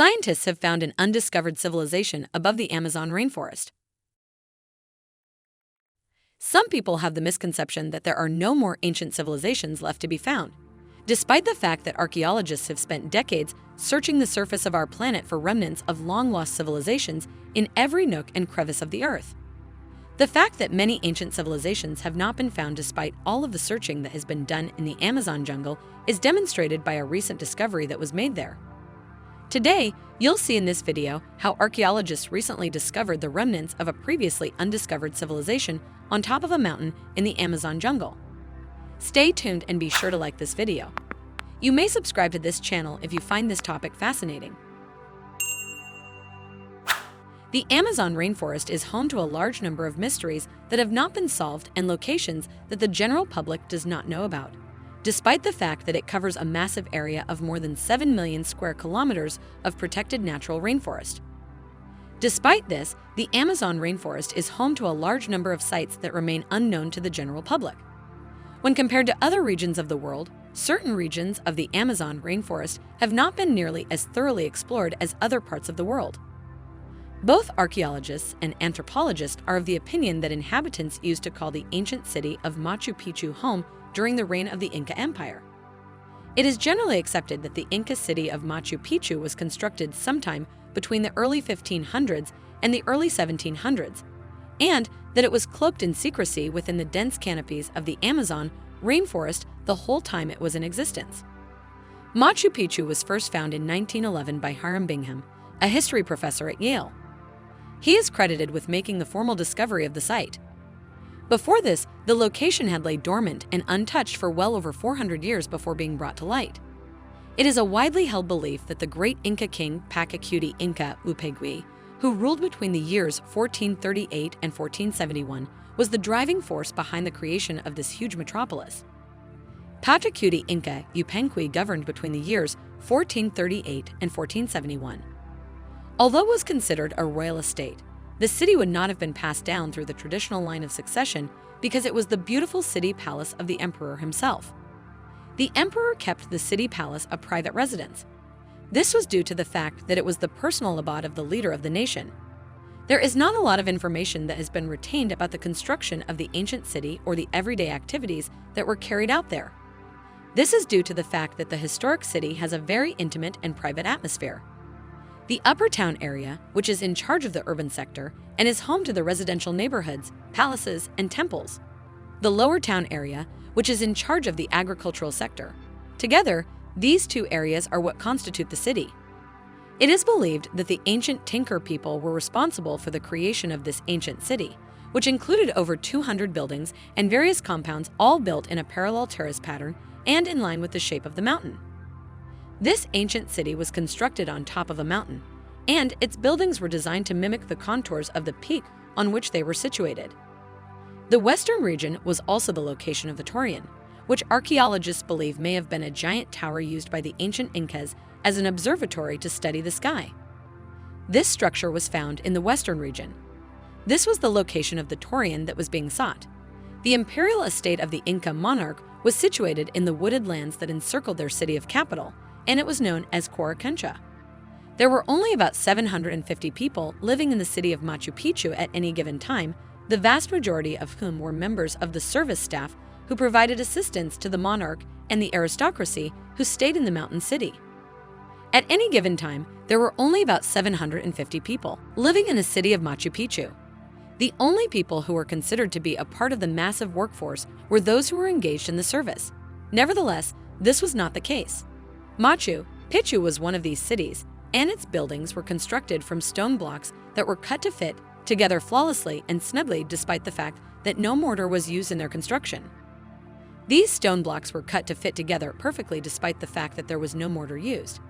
Scientists have found an undiscovered civilization above the Amazon rainforest. Some people have the misconception that there are no more ancient civilizations left to be found, despite the fact that archaeologists have spent decades searching the surface of our planet for remnants of long-lost civilizations in every nook and crevice of the Earth. The fact that many ancient civilizations have not been found despite all of the searching that has been done in the Amazon jungle is demonstrated by a recent discovery that was made there. Today, you'll see in this video how archaeologists recently discovered the remnants of a previously undiscovered civilization on top of a mountain in the Amazon jungle. Stay tuned and be sure to like this video. You may subscribe to this channel if you find this topic fascinating. The Amazon rainforest is home to a large number of mysteries that have not been solved and locations that the general public does not know about, despite the fact that it covers a massive area of more than 7 million square kilometers of protected natural rainforest. Despite this, the Amazon rainforest is home to a large number of sites that remain unknown to the general public. When compared to other regions of the world, certain regions of the Amazon rainforest have not been nearly as thoroughly explored as other parts of the world. Both archaeologists and anthropologists are of the opinion that inhabitants used to call the ancient city of Machu Picchu home during the reign of the Inca Empire. It is generally accepted that the Inca city of Machu Picchu was constructed sometime between the early 1500s and the early 1700s, and that it was cloaked in secrecy within the dense canopies of the Amazon rainforest the whole time it was in existence. Machu Picchu was first found in 1911 by Hiram Bingham, a history professor at Yale. He is credited with making the formal discovery of the site. Before this, the location had laid dormant and untouched for well over 400 years before being brought to light. It is a widely held belief that the great Inca king Pachacuti Inca Upegui, who ruled between the years 1438 and 1471, was the driving force behind the creation of this huge metropolis. Pachacuti Inca Upegui governed between the years 1438 and 1471. Although it was considered a royal estate, the city would not have been passed down through the traditional line of succession because it was the beautiful city palace of the emperor himself. The emperor kept the city palace a private residence. This was due to the fact that it was the personal abode of the leader of the nation. There is not a lot of information that has been retained about the construction of the ancient city or the everyday activities that were carried out there. This is due to the fact that the historic city has a very intimate and private atmosphere. The Upper Town area, which is in charge of the urban sector and is home to the residential neighborhoods, palaces, and temples. The Lower Town area, which is in charge of the agricultural sector. Together, these two areas are what constitute the city. It is believed that the ancient Tinker people were responsible for the creation of this ancient city, which included over 200 buildings and various compounds all built in a parallel terrace pattern and in line with the shape of the mountain. This ancient city was constructed on top of a mountain, and its buildings were designed to mimic the contours of the peak on which they were situated. The western region was also the location of the Torreon, which archaeologists believe may have been a giant tower used by the ancient Incas as an observatory to study the sky. This structure was found in the western region. This was the location of the Torreon that was being sought. The imperial estate of the Inca monarch was situated in the wooded lands that encircled their city of capital, and it was known as Coricancha. There were only about 750 people living in the city of Machu Picchu at any given time, the vast majority of whom were members of the service staff who provided assistance to the monarch and the aristocracy who stayed in the mountain city. At any given time, there were only about 750 people living in the city of Machu Picchu. The only people who were considered to be a part of the massive workforce were those who were engaged in the service. Nevertheless, this was not the case. Machu Picchu was one of these cities, and its buildings were constructed from stone blocks that were cut to fit together flawlessly and snugly despite the fact that no mortar was used in their construction. These stone blocks were cut to fit together perfectly despite the fact that there was no mortar used.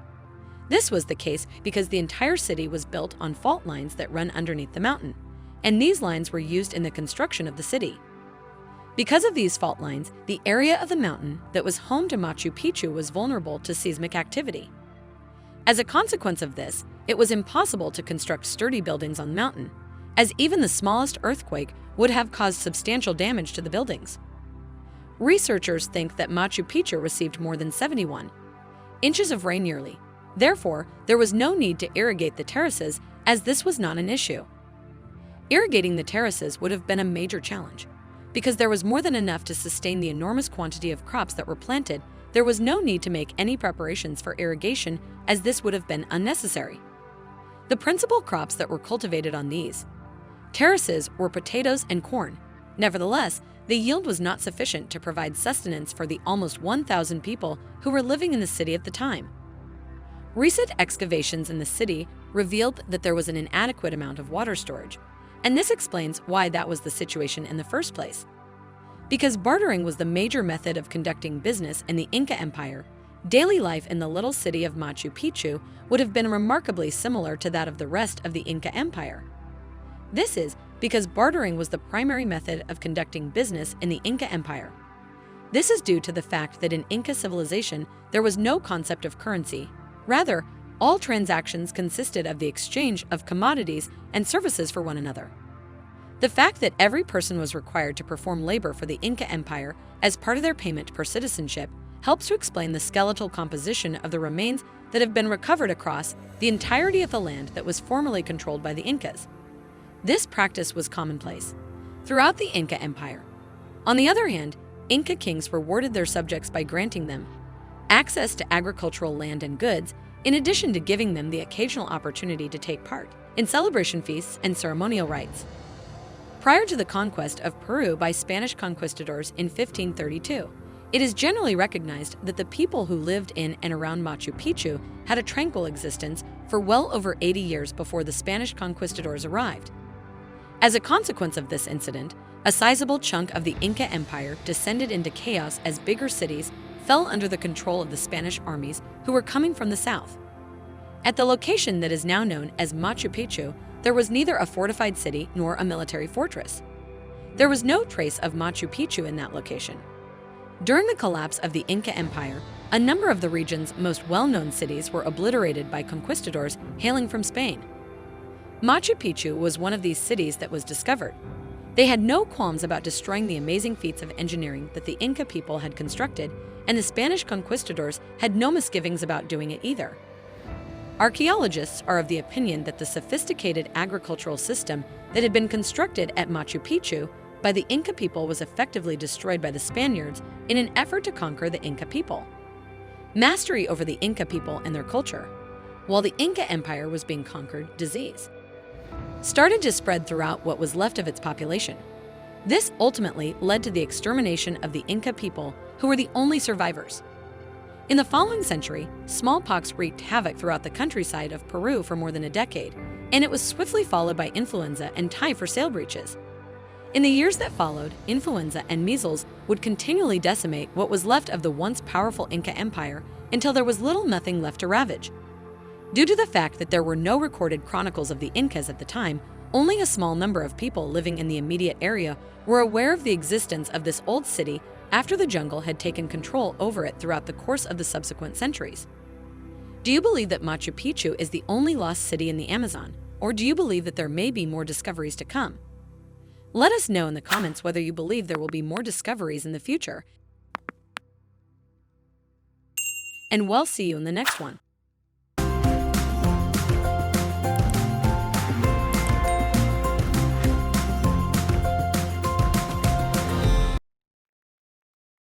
This was the case because the entire city was built on fault lines that run underneath the mountain, and these lines were used in the construction of the city. Because of these fault lines, the area of the mountain that was home to Machu Picchu was vulnerable to seismic activity. As a consequence of this, it was impossible to construct sturdy buildings on the mountain, as even the smallest earthquake would have caused substantial damage to the buildings. Researchers think that Machu Picchu received more than 71 inches of rain yearly, Therefore, there was no need to irrigate the terraces, as this was not an issue. Irrigating the terraces would have been a major challenge. Because there was more than enough to sustain the enormous quantity of crops that were planted, there was no need to make any preparations for irrigation, as this would have been unnecessary. The principal crops that were cultivated on these terraces were potatoes and corn. Nevertheless, the yield was not sufficient to provide sustenance for the almost 1,000 people who were living in the city at the time. Recent excavations in the city revealed that there was an inadequate amount of water storage, and this explains why that was the situation in the first place. Because bartering was the major method of conducting business in the Inca Empire, daily life in the little city of Machu Picchu would have been remarkably similar to that of the rest of the Inca Empire. This is because bartering was the primary method of conducting business in the Inca Empire. This is due to the fact that in Inca civilization there was no concept of currency. Rather, all transactions consisted of the exchange of commodities and services for one another. The fact that every person was required to perform labor for the Inca Empire as part of their payment per citizenship helps to explain the skeletal composition of the remains that have been recovered across the entirety of the land that was formerly controlled by the Incas. This practice was commonplace throughout the Inca Empire. On the other hand, Inca kings rewarded their subjects by granting them access to agricultural land and goods, in addition to giving them the occasional opportunity to take part in celebration feasts and ceremonial rites. Prior to the conquest of Peru by Spanish conquistadors in 1532, it is generally recognized that the people who lived in and around Machu Picchu had a tranquil existence for well over 80 years before the Spanish conquistadors arrived. As a consequence of this incident, a sizable chunk of the Inca Empire descended into chaos as bigger cities fell under the control of the Spanish armies who were coming from the south. At the location that is now known as Machu Picchu, there was neither a fortified city nor a military fortress. There was no trace of Machu Picchu in that location. During the collapse of the Inca Empire, a number of the region's most well-known cities were obliterated by conquistadors hailing from Spain. Machu Picchu was one of these cities that was discovered. They had no qualms about destroying the amazing feats of engineering that the Inca people had constructed, and the Spanish conquistadors had no misgivings about doing it either. Archaeologists are of the opinion that the sophisticated agricultural system that had been constructed at Machu Picchu by the Inca people was effectively destroyed by the Spaniards in an effort to conquer the Inca people. Mastery over the Inca people and their culture, while the Inca Empire was being conquered, disease started to spread throughout what was left of its population. This ultimately led to the extermination of the Inca people, who were the only survivors. In the following century, smallpox wreaked havoc throughout the countryside of Peru for more than a decade, and it was swiftly followed by influenza and typhoid sail breaches. In the years that followed, influenza and measles would continually decimate what was left of the once powerful Inca Empire until there was nothing left to ravage. Due to the fact that there were no recorded chronicles of the Incas at the time, only a small number of people living in the immediate area were aware of the existence of this old city after the jungle had taken control over it throughout the course of the subsequent centuries. Do you believe that Machu Picchu is the only lost city in the Amazon, or do you believe that there may be more discoveries to come? Let us know in the comments whether you believe there will be more discoveries in the future, and we'll see you in the next one.